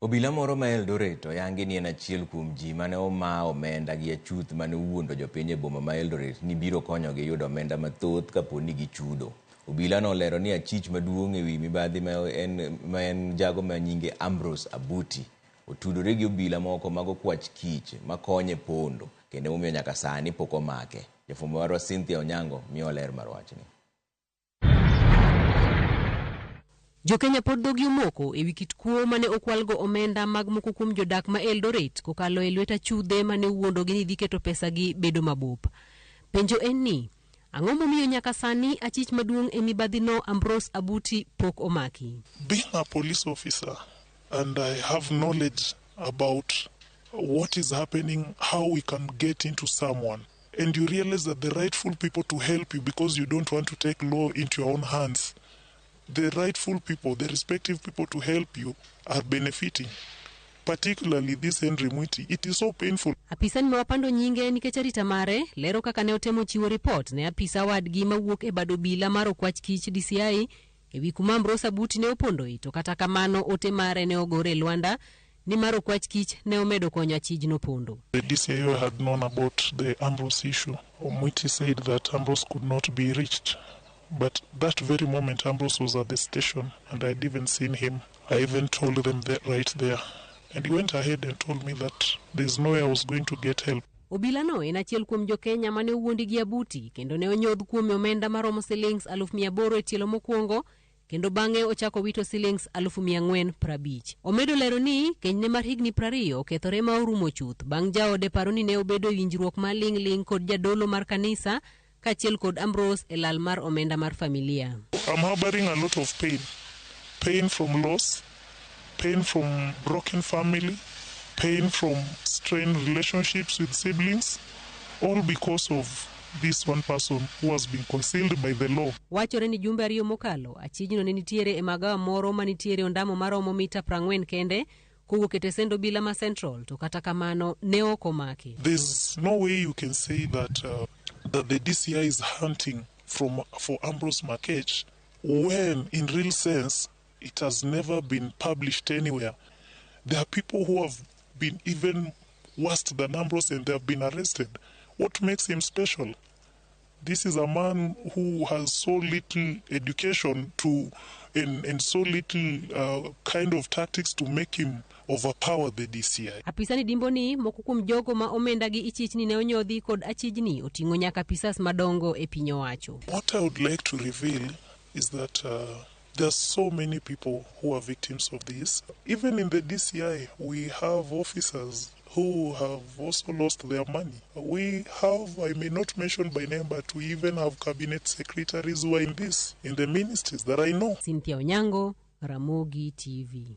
Obila moro ma Eldoret oyangi ni en achiel kuom ji mane omaa omenda gi achuth mane wuondo jopiny e boma ma Eldoret ni biro konyogi yudo omenda mathoth kapo ni gichudo. Obila no olero ni achich maduong' ewi mibadhi ma en jago ma nyinge Ambrose Abuti otudore gi obila moko mag okwach kich makonye pondo kendo omiyo nyaka sani pok omake. Jafwambo marwa Cynthia Onyango miyo ler mar wachni. Jo-Kenya pod dhogi omoko ewi kit kuo mane okwalgo omenda mag moko kuom jodak ma Eldoret kokalo e lwet achudhe mane wuondogi ni dhi keto pesagi bedo mabup. Penjo en ni, ang'o momiyo nyaka sani achich maduong' e mibadhino Ambrose Abuti pok omaki? Being a police officer and I have knowledge about what is happening, how we can get into someone, and you realize that the rightful people to help you because you don't want to take law into your own hands, the rightful people, the respective people to help you are benefiting. Particularly this Henry Mwiti. It is so painful. Apisa ni mawapando nyinge nikech arita mare lero kaka ne otemo chiwo report ne apisa wadgi mawuok e bad obila mar okwach kich DCI ewi kuma Ambrose Abuti ne opondo to kata kamano ote mare ne ogore Luanda ni mar okwach kich ne omedo konyo achij no pondo. The DCI had known about the Ambrose issue. Mwiti said that Ambrose could not be reached. But that very moment Ambrose was at the station and I had even seen him. I even told them that right there. And he went ahead and told me that there's no way I was going to get help. Obila no en achiel kuom jo-Kenya mane owuondi gi Abuti kendo ne onyodh kuom omenda maromo shillings 800 e tielo mokwongo kendo bang'e ochako wito shillings 450. Omedo lero ni kenyne mar higni 20 okethore ma orumo chuth bang' jaode paro ni ne obedo winjruok ma ling' kod jadolo mar kanisa kachiel kod Ambrose e lal mar omenda mar familia. I'm harboring a lot of pain. Pain from loss, pain from broken family, pain from strained relationships with siblings, all because of this one person who has been concealed by the law. Wachore ni jumbe ariyo mokalo, achijno ne nitiere e magawa moro manitiere ondamo maromo mita 40 kende, kowuok e tesend obila ma Central, to kata kamano ne ok omaki. There's no way you can say that that the DCI is hunting for Ambrose Makech when in real sense it has never been published anywhere. There are people who have been even worse than Ambrose and they have been arrested. What makes him special? This is a man who has so little education and so little kind of tactics to make him overpower the DCI. Apisa ni dimbo ni moko kuom jogo ma omenda gi ichich ni ne onyodhi kod achijni oting'o nyaka pisas madongo e piny owacho. What I would like to reveal is that there are so many people who are victims of this. Even in the DCI, we have officers who have also lost their money. We have, I may not mention by name, but we even have cabinet secretaries who are in the ministries that I know. Cynthia Onyango, Ramogi TV.